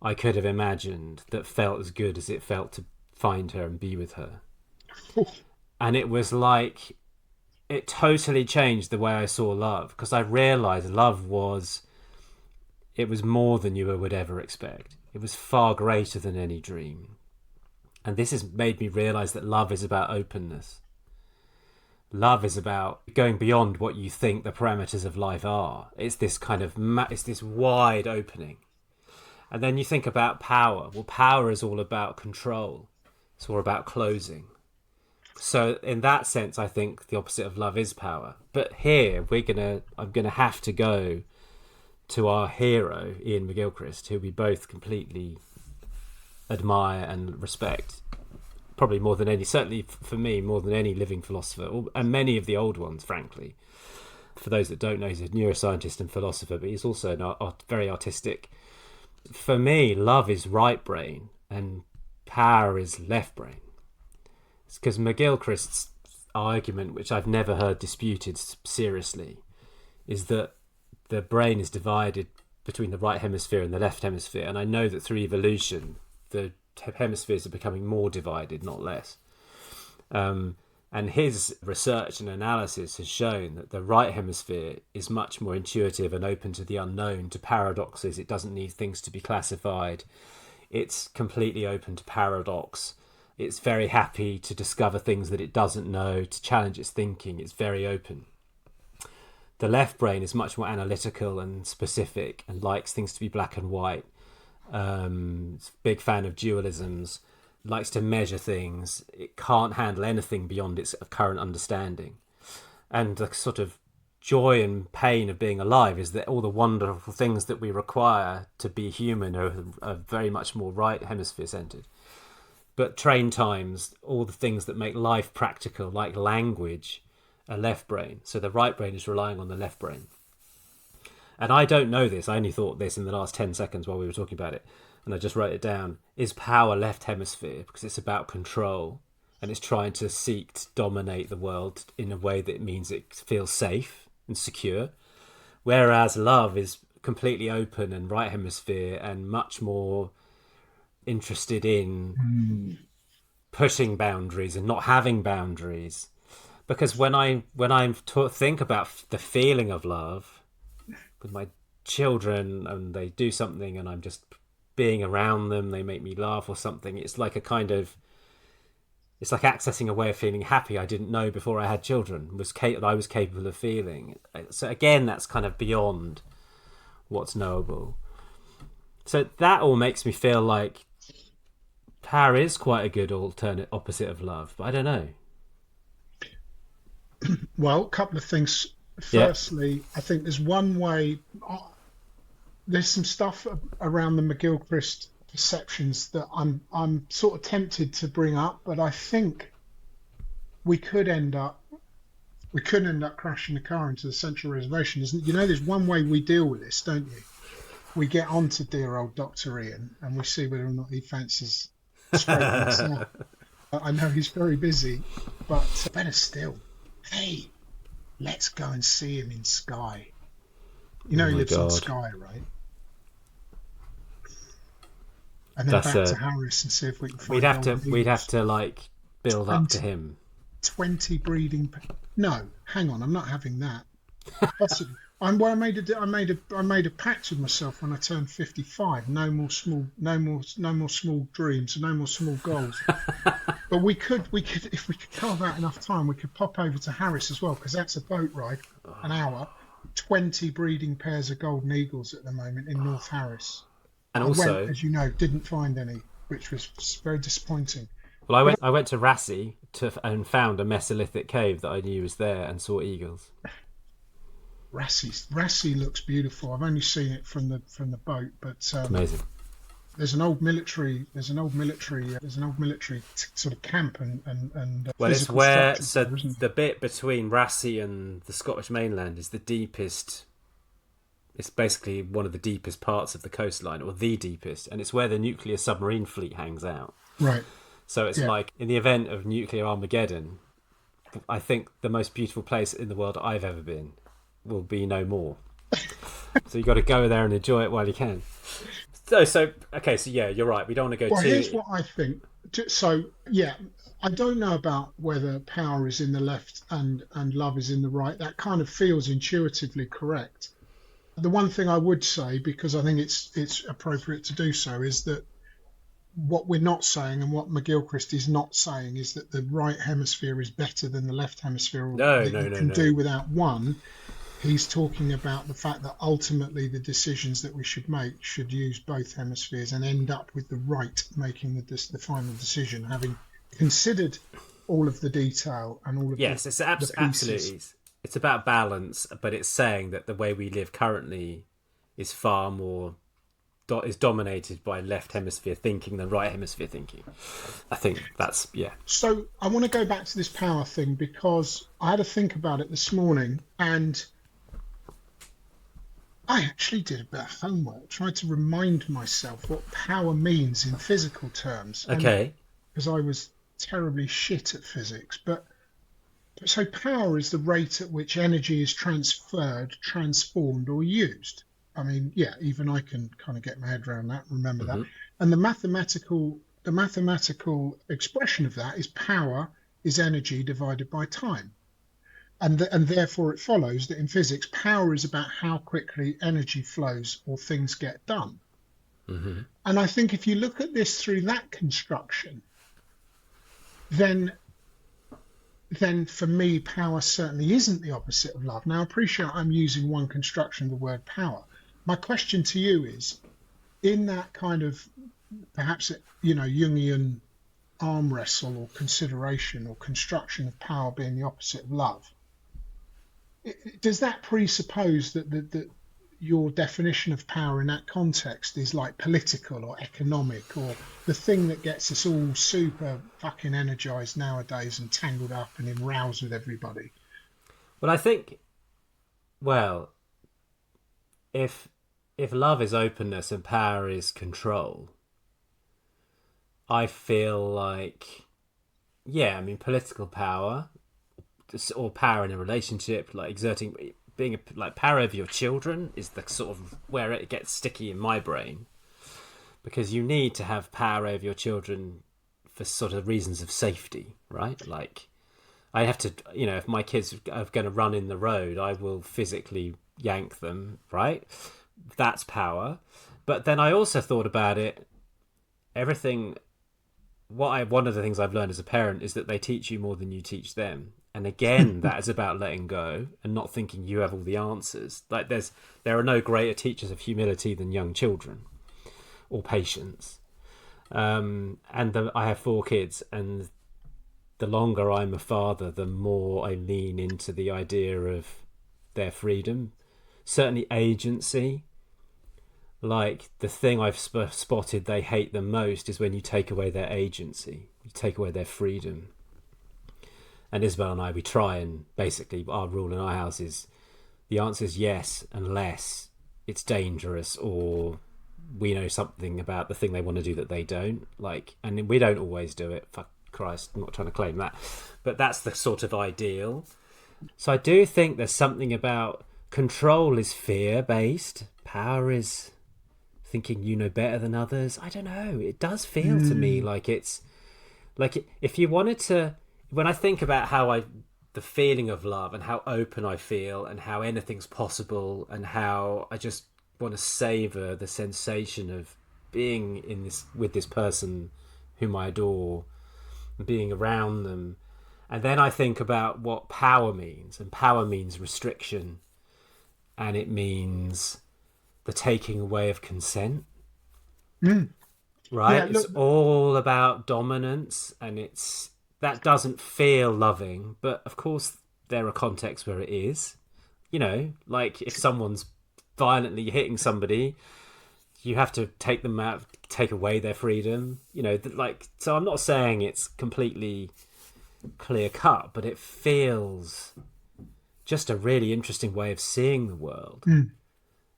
I could have imagined that felt as good as it felt to find her and be with her. And it was like it totally changed the way I saw love, because I realized it was more than you would ever expect. It was far greater than any dream. And this has made me realize that love is about openness. Love is about going beyond what you think the parameters of life are. It's this kind of, it's this wide opening. And then you think about power. Well, power is all about control. It's all about closing. So in that sense, I think the opposite of love is power. But here, I'm gonna have to go to our hero, Ian McGilchrist, who we both completely admire and respect, probably more than any, certainly for me, more than any living philosopher, and many of the old ones, frankly. For those that don't know, he's a neuroscientist and philosopher, but he's also very artistic. For me, love is right brain and power is left brain. It's because McGilchrist's argument, which I've never heard disputed seriously, is that the brain is divided between the right hemisphere and the left hemisphere. And I know that through evolution, the hemispheres are becoming more divided, not less. And his research and analysis has shown that the right hemisphere is much more intuitive and open to the unknown, to paradoxes. It doesn't need things to be classified. It's completely open to paradox. It's very happy to discover things that it doesn't know, to challenge its thinking. It's very open. The left brain is much more analytical and specific and likes things to be black and white. It's a big fan of dualisms, likes to measure things. It can't handle anything beyond its current understanding. And the sort of joy and pain of being alive is that all the wonderful things that we require to be human are very much more right hemisphere centered. But train times, all the things that make life practical, like language, are left brain. So the right brain is relying on the left brain. And I don't know this, I only thought this in the last 10 seconds while we were talking about it, and I just wrote it down. Is power left hemisphere? Because it's about control, and it's trying to seek to dominate the world in a way that means it feels safe and secure. Whereas love is completely open and right hemisphere and much more interested in pushing boundaries and not having boundaries. Because when I think about the feeling of love with my children, and they do something and I'm just being around them, they make me laugh or something, it's like it's like accessing a way of feeling happy I didn't know before I had children, I was capable of feeling. So again, that's kind of beyond what's knowable. So that all makes me feel like power is quite a good alternate opposite of love, but I don't know. Well, a couple of things. Yeah. Firstly, I think there's one way. There's some stuff around the McGilchrist perceptions that I'm sort of tempted to bring up, but I think we could end up crashing the car into the central reservation. There's one way we deal with this, don't you? We get on to dear old Dr. Ian and we see whether or not he fancies straightening us out. I know he's very busy, but better still, hey, let's go and see him in Skye. He lives on Skye, right? And then back to Harris and see if we can find we'd have to like build up to him. 20 breeding. No, hang on, I'm not having that. Possibly. I made a pact with myself when I turned 55. No more small dreams, no more small goals. But we could, if we could carve out enough time, we could pop over to Harris as well, because that's a boat ride, an hour. 20 breeding pairs of golden eagles at the moment in North Harris. And also, went, as you know, didn't find any, which was very disappointing. Well, I went to Rassi and found a Mesolithic cave that I knew was there and saw eagles. Rassi looks beautiful. I've only seen it from the boat, but amazing. There's an old military sort of camp and well, it's where the bit between Rassi and the Scottish mainland is the deepest. It's basically one of the deepest parts of the coastline, or the deepest, and it's where the nuclear submarine fleet hangs out. Right. So it's like, in the event of nuclear Armageddon, I think the most beautiful place in the world I've ever been will be no more. So you got to go there and enjoy it while you can. So yeah, you're right. We don't want to go Here's what I think. So yeah, I don't know about whether power is in the left and love is in the right. That kind of feels intuitively correct. The one thing I would say, because I think it's appropriate to do so, is that what we're not saying and what McGilchrist is not saying is that the right hemisphere is better than the left hemisphere, or No, that no, you no, can no. do without one. He's talking about the fact that ultimately the decisions that we should make should use both hemispheres and end up with the right making the final decision, having considered all of the detail and all of Yes, it's the pieces. absolutely. It's about balance, but it's saying that the way we live currently is far more is dominated by left hemisphere thinking than right hemisphere thinking. I think that's yeah. So I want to go back to this power thing because I had to think about it this morning, and I actually did a bit of homework, tried to remind myself what power means in physical terms, and Okay. because I was terribly shit at physics, but so power is the rate at which energy is transferred, transformed, or used. I mean, yeah, even I can kind of get my head around that, remember that. Mm-hmm. And the mathematical expression of that is power is energy divided by time. And therefore it follows that in physics, power is about how quickly energy flows or things get done. Mm-hmm. And I think if you look at this through that construction, then then for me, power certainly isn't the opposite of love. Now, I appreciate I'm using one construction of the word power. My question to you is, in that kind of perhaps Jungian arm wrestle or consideration or construction of power being the opposite of love, does that presuppose that your definition of power in that context is like political or economic or the thing that gets us all super fucking energized nowadays and tangled up and in rows with everybody? Well, I think well, if love is openness and power is control, I feel like yeah, I mean political power or power in a relationship, like exerting being like power over your children is the sort of where it gets sticky in my brain because you need to have power over your children for sort of reasons of safety, right? Like I have to, if my kids are going to run in the road, I will physically yank them, right? That's power. But then I also thought about it. Everything. One of the things I've learned as a parent is that they teach you more than you teach them. And again, that is about letting go and not thinking you have all the answers. Like there are no greater teachers of humility than young children or patience. I have 4 kids, and the longer I'm a father, the more I lean into the idea of their freedom, certainly agency. Like the thing I've spotted they hate the most is when you take away their agency, you take away their freedom. And Isabel and I, we try, and basically our rule in our house is the answer is yes, unless it's dangerous or we know something about the thing they want to do that they don't. Like, and we don't always do it. Fuck Christ, I'm not trying to claim that, but that's the sort of ideal. So I do think there's something about control is fear based, power is thinking you know better than others. I don't know. It does feel to me Mm, like it's like if you wanted to. When I think about the feeling of love and how open I feel and how anything's possible and how I just want to savor the sensation of being in this with this person whom I adore and being around them. And then I think about what power means, and power means restriction, and it means the taking away of consent, mm. Yeah, right? It's look, all about dominance, and it's that doesn't feel loving, but of course there are contexts where it is. Like if someone's violently hitting somebody, you have to take them out, take away their freedom. Like so. I'm not saying it's completely clear cut, but it feels just a really interesting way of seeing the world. mm.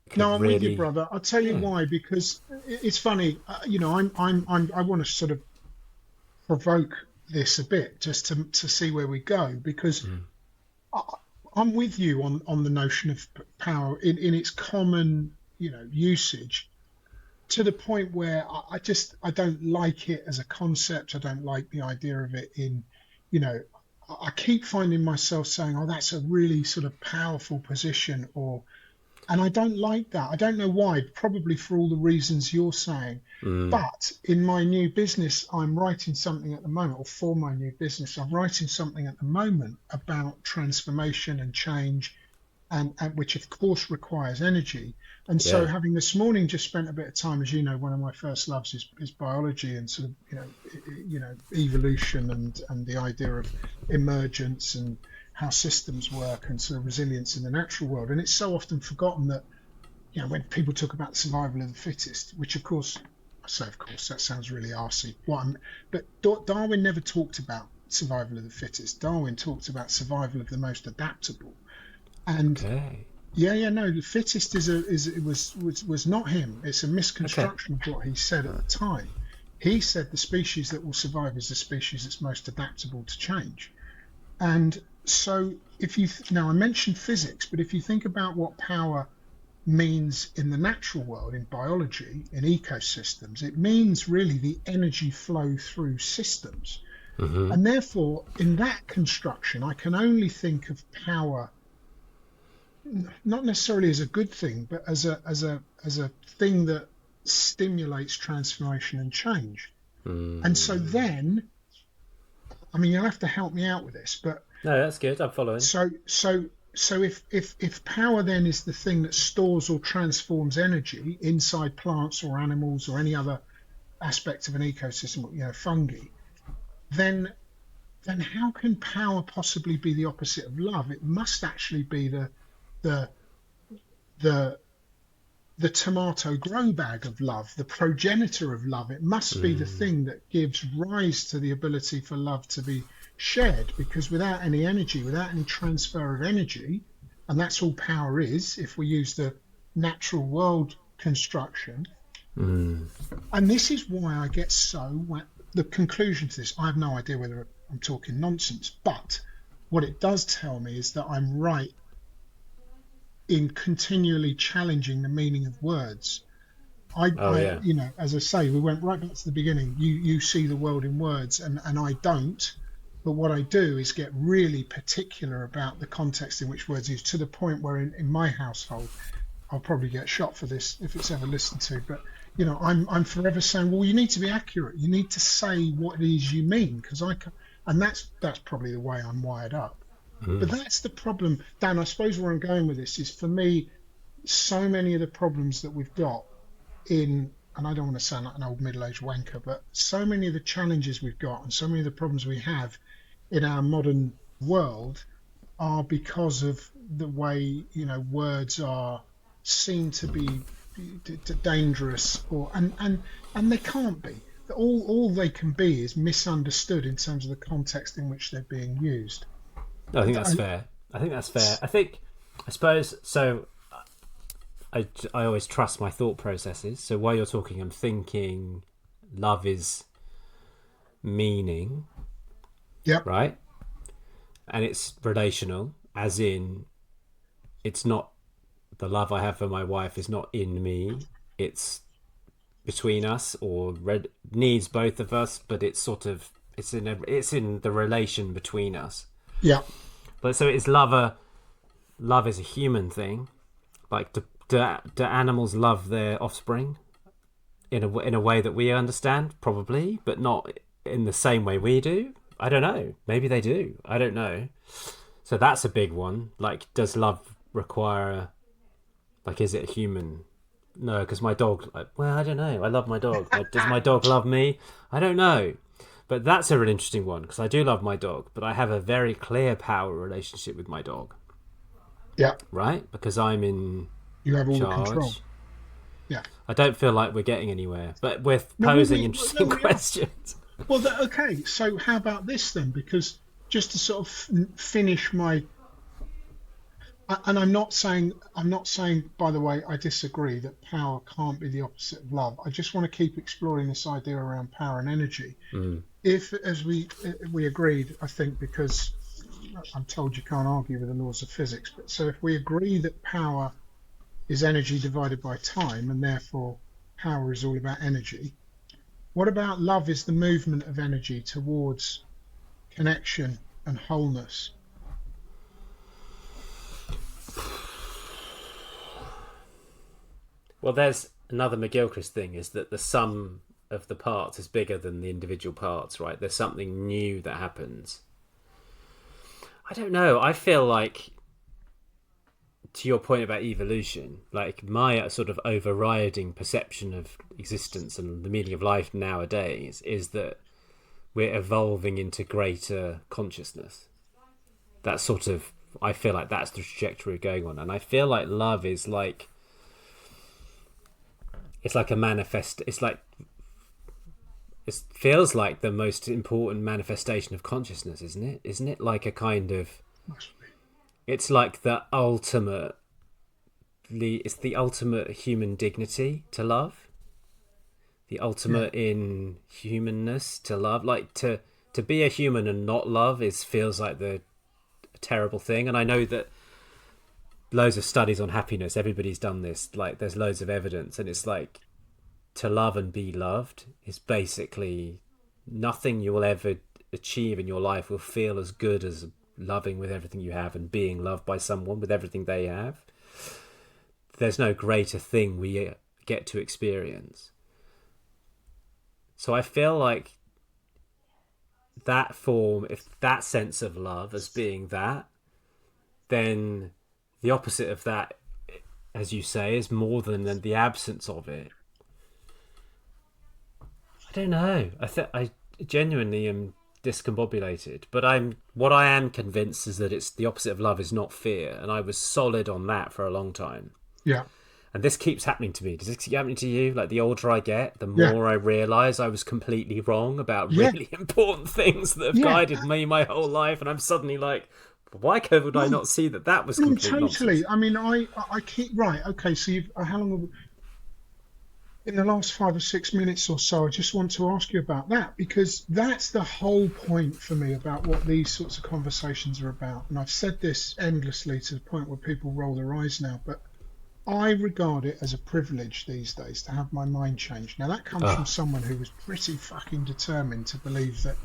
It could No, I'm with you, really, brother. I'll tell you yeah. why, because it's funny. I want to sort of provoke this a bit just to see where we go, because Mm. I, I'm with you on the notion of power in its common, usage. to the point where I don't like it as a concept. I don't like the idea of it in, you know, I keep finding myself saying, "Oh, that's a really sort of powerful position," or, and I don't like that. I don't know why. Probably for all the reasons you're saying. Mm, But in my new business, I'm writing something at the moment, or for my new business, I'm writing something at the moment about transformation and change, and which of course requires energy. And so, yeah, having this morning just spent a bit of time, as you know, one of my first loves is biology and sort of evolution and the idea of emergence and how systems work and sort of resilience in the natural world. And it's so often forgotten that, when people talk about survival of the fittest, which of course, I say of course, that sounds really arsey. But Darwin never talked about survival of the fittest. Darwin talked about survival of the most adaptable. And okay, yeah, no, the fittest was not him. It's a okay. misconstruction of what he said at the time. He said the species that will survive is the species that's most adaptable to change. And so, if you now I mentioned physics, but if you think about what power means in the natural world, in biology, in ecosystems, it means really the energy flow through systems. Hmm. And therefore, in that construction, I can only think of power not necessarily as a good thing, but as a thing that stimulates transformation and change. And so Mm. then, I mean, you'll have to help me out with this, but No, that's good. I'm following. so if power then is the thing that stores or transforms energy inside plants or animals or any other aspect of an ecosystem, fungi, then then how can power possibly be the opposite of love? It must actually be the the the tomato grow bag of love, the progenitor of love. It must be the Mm. thing that gives rise to the ability for love to be shared, because without any energy, without any transfer of energy, and that's all power is, if we use the natural world construction. Mm. And this is why I get the conclusion to this. I have no idea whether I'm talking nonsense, but what it does tell me is that I'm right in continually challenging the meaning of words. Oh yeah. As I say, we went right back to the beginning. You see the world in words, and I don't. But what I do is get really particular about the context in which words are used, to the point where in my household, I'll probably get shot for this if it's ever listened to. But I'm forever saying, well, you need to be accurate. You need to say what it is you mean, because I can, and that's probably the way I'm wired up. But Mm. that's the problem, Dan. I suppose where I'm going with this is, for me, so many of the problems that we've got in, and I don't want to sound like an old middle-aged wanker, but so many of the challenges we've got and so many of the problems we have in our modern world are because of the way words are seen to be dangerous, or and they can't be. All they can be is misunderstood in terms of the context in which they're being used. No, I think that's And fair. I think that's fair. I suppose so. I always trust my thought processes. So while you're talking, I'm thinking love is meaning, yep, right? And it's relational, as in it's not the love I have for my wife is not in me. It's between us, or needs both of us, but it's sort of it's in the relation between us. yep, But so it's love is a human thing. Like do animals love their offspring in a way that we understand? Probably, but not in the same way we do. I don't know. Maybe they do. I don't know. So that's a big one. Like, does love require like is it a human? No, because my dog. Like, well, I don't know. I love my dog. Does my dog love me? I don't know. But that's a really interesting one because I do love my dog, but I have a very clear power relationship with my dog, yep. right? Because I'm in You have all the control. charge. Yeah. I don't feel like we're getting anywhere, but we're No, well, posing no, interesting we are. questions. Well, okay. So how about this then? Because just to sort of finish and I'm not saying, by the way, I disagree that power can't be the opposite of love. I just want to keep exploring this idea around power and energy. Mm. If, as we agreed, I think, because I'm told you can't argue with the laws of physics, but so if we agree that power is energy divided by time, and therefore power is all about energy. What about love is the movement of energy towards connection and wholeness? Well, there's another McGilchrist thing, is that the sum of the parts is bigger than the individual parts, right? There's something new that happens. I don't know. I feel like, to your point about evolution, like my sort of overriding perception of existence and the meaning of life nowadays is that we're evolving into greater consciousness. That's sort of, I feel like that's the trajectory we're going on. And I feel like love is like, it's like a manifest, it's like, it feels like the most important manifestation of consciousness, isn't it? Isn't it like a kind of, it's like the ultimate, it's the ultimate human dignity to love, the ultimate in humanness to love. Like to be a human and not love feels like the terrible thing. And I know that loads of studies on happiness, everybody's done this, like there's loads of evidence, and it's like to love and be loved is basically nothing you will ever achieve in your life will feel as good as loving with everything you have and being loved by someone with everything they have. There's no greater thing we get to experience. So I feel like that form, if that sense of love as being that, then the opposite of that, as you say, is more than the absence of it. I don't know. I genuinely am discombobulated, but what I am convinced is that it's the opposite of love is not fear, and I was solid on that for a long time. Yeah. And this keeps happening to me. Does this keep happening to you? Like the older I get, the more I realise I was completely wrong about really important things that have guided me my whole life, and I'm suddenly like, why could I not see that was complete totally nonsense? I mean, I keep right. Okay, so you've how long in the last 5 or 6 minutes or so, I just want to ask you about that, because that's the whole point for me about what these sorts of conversations are about. And I've said this endlessly to the point where people roll their eyes now, but I regard it as a privilege these days to have my mind changed. Now that comes from someone who was pretty fucking determined to believe that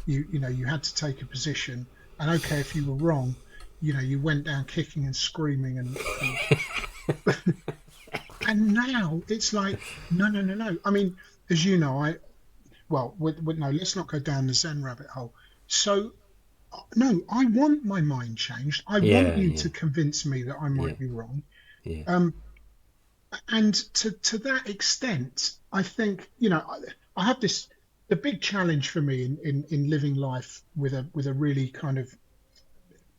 you had to take a position, and okay, if you were wrong, you went down kicking and screaming and and now it's like no. I mean, as you know, no, let's not go down the Zen rabbit hole. So no, I want my mind changed. I want you to convince me that I might be wrong. And to that extent, I think I have the big challenge for me in living life with a really kind of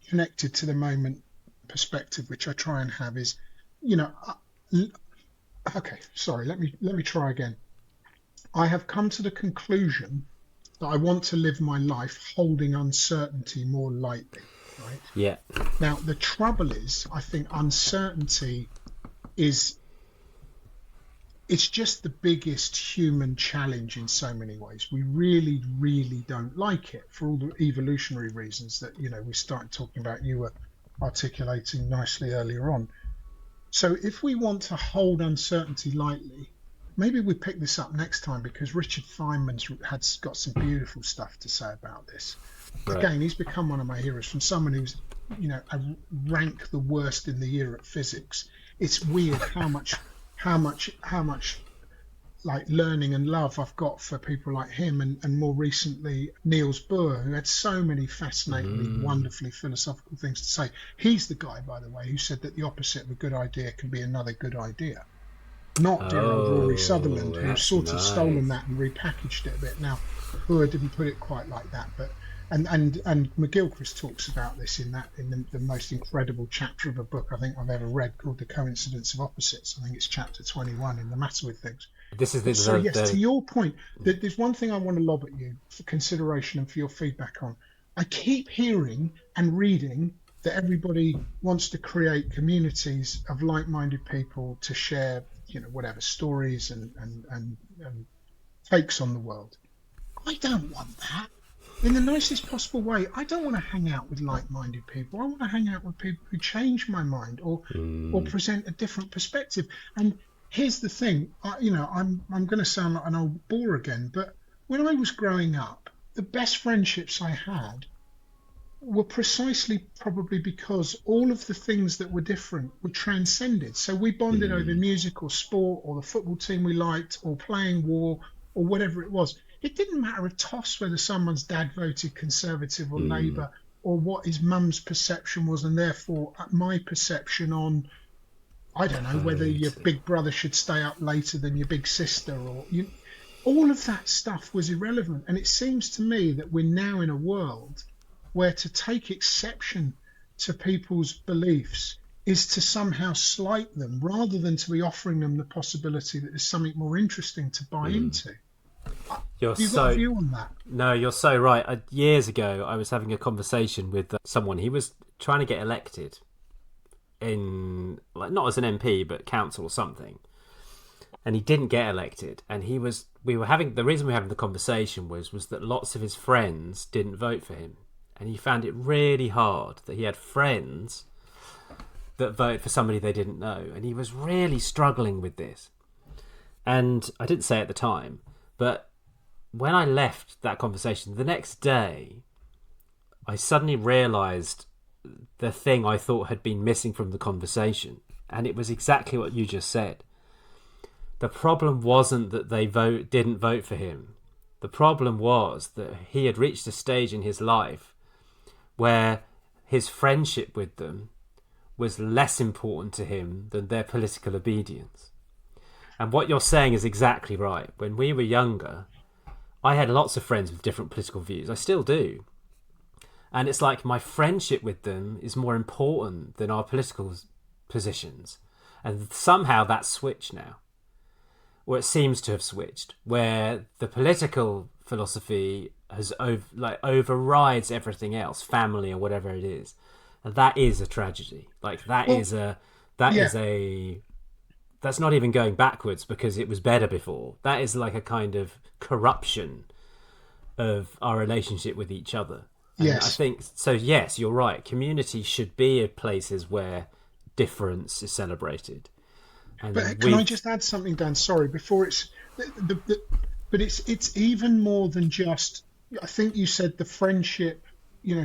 connected to the moment perspective, which I try and have, is okay, sorry, let me try again. I have come to the conclusion that I want to live my life holding uncertainty more lightly, right? Yeah. Now the trouble is, I think uncertainty it's just the biggest human challenge in so many ways. We really, really don't like it for all the evolutionary reasons that, we started talking about, you were articulating nicely earlier on. So if we want to hold uncertainty lightly, maybe we pick this up next time, because Richard Feynman's got some beautiful stuff to say about this. Right. Again, he's become one of my heroes, from someone who's, a rank the worst in the year at physics. It's weird how much like learning and love I've got for people like him, and more recently Niels Bohr, who had so many fascinatingly, wonderfully philosophical things to say. He's the guy, by the way, who said that the opposite of a good idea can be another good idea. Not dear old Rory Sutherland, who's sort of stolen that and repackaged it a bit. Now, Bohr didn't put it quite like that, but and McGilchrist talks about this in the most incredible chapter of a book I think I've ever read, called The Coincidence of Opposites. I think it's chapter 21 in The Matter with Things. This is to your point, there's one thing I want to lob at you for consideration and for your feedback on. I keep hearing and reading that everybody wants to create communities of like-minded people to share, whatever stories and takes on the world. I don't want that. In the nicest possible way. I don't want to hang out with like-minded people. I want to hang out with people who change my mind or present a different perspective. And here's the thing. I'm going to sound like an old bore again, but when I was growing up, the best friendships I had were precisely probably because all of the things that were different were transcended. So we bonded over Mm, music or sport or the football team we liked or playing war or whatever it was. It didn't matter a toss whether someone's dad voted Conservative or mm, Labour or what his mum's perception was, and therefore my perception on, I don't know, whether your totally. big brother should stay up later than your big sister or you. All of that stuff was irrelevant. And it seems to me that we're now in a world where to take exception to people's beliefs is to somehow slight them rather than to be offering them the possibility that there's something more interesting to buy Mm. into. You're Have you got a so view on that? No, you're so right. Years ago, I was having a conversation with someone. He was trying to get elected in, like, not as an MP, but council or something, and he didn't get elected. And he was, we were having, the reason we were having the conversation was that lots of his friends didn't vote for him, and he found it really hard that he had friends that voted for somebody they didn't know, and he was really struggling with this. And I didn't say it at the time, but when I left that conversation the next day, I suddenly realised the thing I thought had been missing from the conversation, and it was exactly what you just said. The problem wasn't that they didn't vote for him. The problem was that he had reached a stage in his life where his friendship with them was less important to him than their political obedience. And what you're saying is exactly right. When we were younger, I had lots of friends with different political views. I still do. And it's like my friendship with them is more important than our political positions. And somehow that's switched now. Or it seems to have switched, where the political philosophy has overrides everything else, family or whatever it is. And that is a tragedy. Like Well, that yeah, is a that's not even going backwards because it was better before. That is like a kind of corruption of our relationship with each other. And I yes. think so. Yes, you're right. Community should be places where difference is celebrated, and But can I we've just add something, Dan? Sorry, before it's but it's even more than just. I think you said the friendship,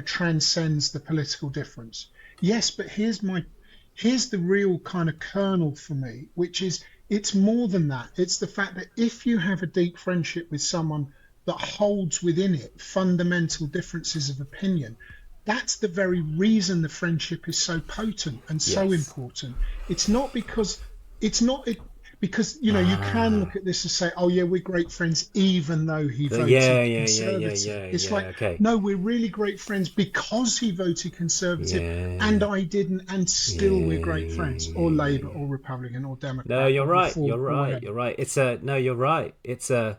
transcends the political difference. Yes, but here's the real kind of kernel for me, which is it's more than that. It's the fact that if you have a deep friendship with someone that holds within it fundamental differences of opinion, that's the very reason the friendship is so potent and so yes. important. It's not because it's not it, because you can Ah, look at this and say, oh yeah, we're great friends even though he yeah, voted yeah, yeah, yeah, conservative. yeah, It's yeah. like, Okay. no, we're really great friends because he voted conservative and Yeah, I didn't, and yeah, still we're great yeah, friends, or yeah, Labour yeah. or Republican or No, Democrat you're or right. You're Reform or right. whatever. You're right. It's a no. You're right. It's a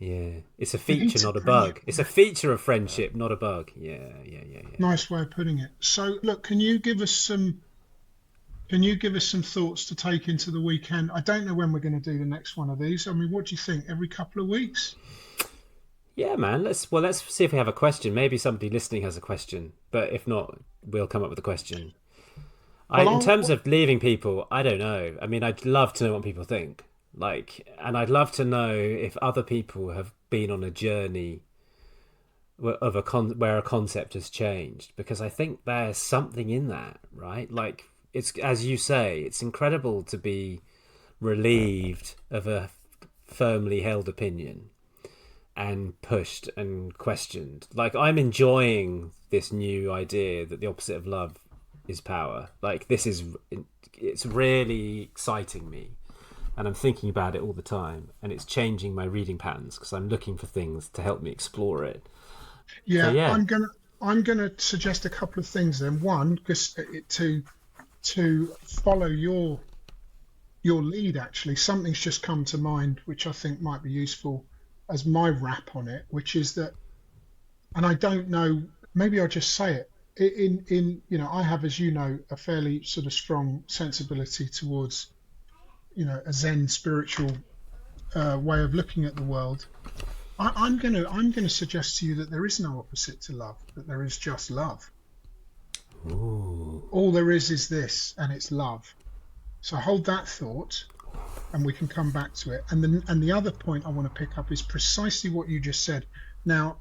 yeah. It's a We need feature, to not a bring bug. It's a feature of friendship, not a bug. Yeah, yeah, yeah, yeah. nice way of putting it. So look, can you give us some thoughts to take into the weekend? I don't know when we're going to do the next one of these. I mean, what do you think? Every couple of weeks? Yeah, man. Let's see if we have a question. Maybe somebody listening has a question, but if not, we'll come up with a question. Well, In terms of leaving people, I don't know. I mean, I'd love to know what people think. Like, and I'd love to know if other people have been on a journey where a concept has changed, because I think there's something in that, right? Like, it's as you say, it's incredible to be relieved of a firmly held opinion and pushed and questioned. Like, I'm enjoying this new idea that the opposite of love is power. Like, it's really exciting me, and I'm thinking about it all the time, and it's changing my reading patterns because I'm looking for things to help me explore it. So yeah, yeah. I'm gonna suggest a couple of things then. One, because to follow your lead, actually, something's just come to mind which I think might be useful as my wrap on it, which is that, and I don't know, maybe I'll just say it. I have, as you know, a fairly sort of strong sensibility towards, a Zen spiritual way of looking at the world. I'm gonna suggest to you that there is no opposite to love, that there is just love. Ooh. All there is this, and it's love. So hold that thought, and we can come back to it. And the other point I want to pick up is precisely what you just said. Now,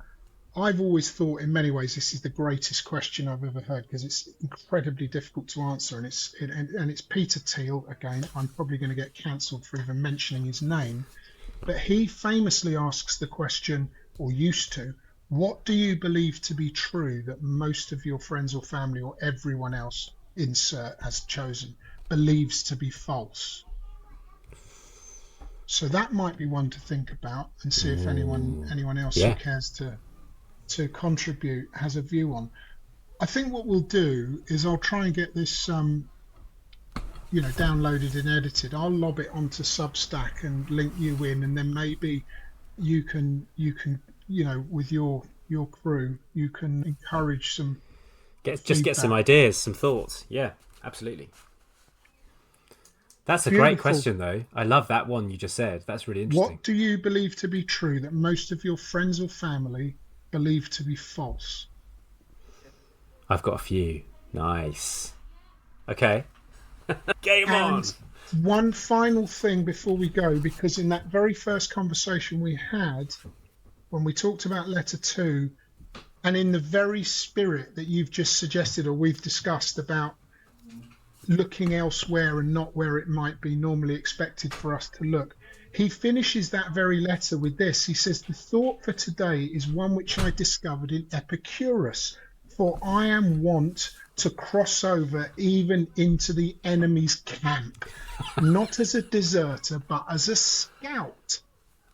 I've always thought in many ways this is the greatest question I've ever heard, because it's incredibly difficult to answer, and it's Peter Thiel again. I'm probably going to get cancelled for even mentioning his name, but he famously asks the question, or used to, what do you believe to be true that most of your friends or family or everyone else, insert as chosen, believes to be false? So that might be one to think about, and see if anyone else who Yeah. cares to contribute has a view on. I think what we'll do is I'll try and get this downloaded and edited. I'll lob it onto Substack and link you in, and then maybe you can with your crew, you can encourage some Get some feedback. ideas, some thoughts. Yeah, absolutely. That's a great Beautiful. question, though. I love that one you just said. That's really interesting. What do you believe to be true that most of your friends or family believe to be false? I've got a few. Nice. Okay. Game on. And one final thing before we go, because in that very first conversation we had, when we talked about letter 2, and in the very spirit that you've just suggested or we've discussed about looking elsewhere and not where it might be normally expected for us to look, he finishes that very letter with this. He says, the thought for today is one which I discovered in Epicurus, for I am wont to cross over even into the enemy's camp, not as a deserter, but as a scout.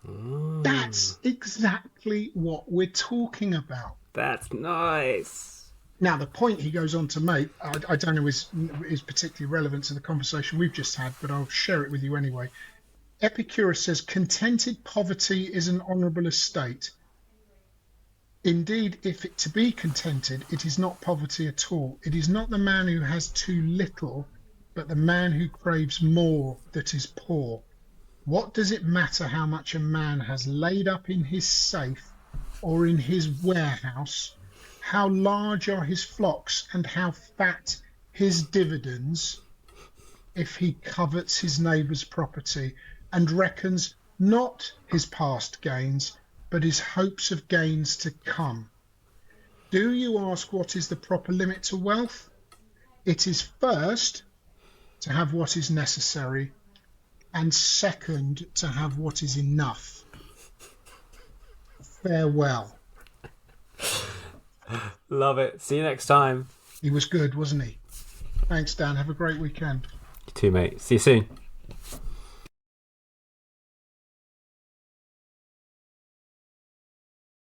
That's exactly what we're talking about. That's nice. Now, the point he goes on to make, I don't know is particularly relevant to the conversation we've just had, but I'll share it with you anyway. Epicurus says, contented poverty is an honourable estate. Indeed, if it to be contented, it is not poverty at all. It is not the man who has too little, but the man who craves more that is poor. What does it matter how much a man has laid up in his safe or in his warehouse? How large are his flocks and how fat his dividends, if he covets his neighbour's property and reckons not his past gains, but his hopes of gains to come? Do you ask what is the proper limit to wealth? It is first to have what is necessary, and second to have what is enough. Farewell. Love it. See you next time. He was good, wasn't he? Thanks, Dan. Have a great weekend. You too, mate. See you soon.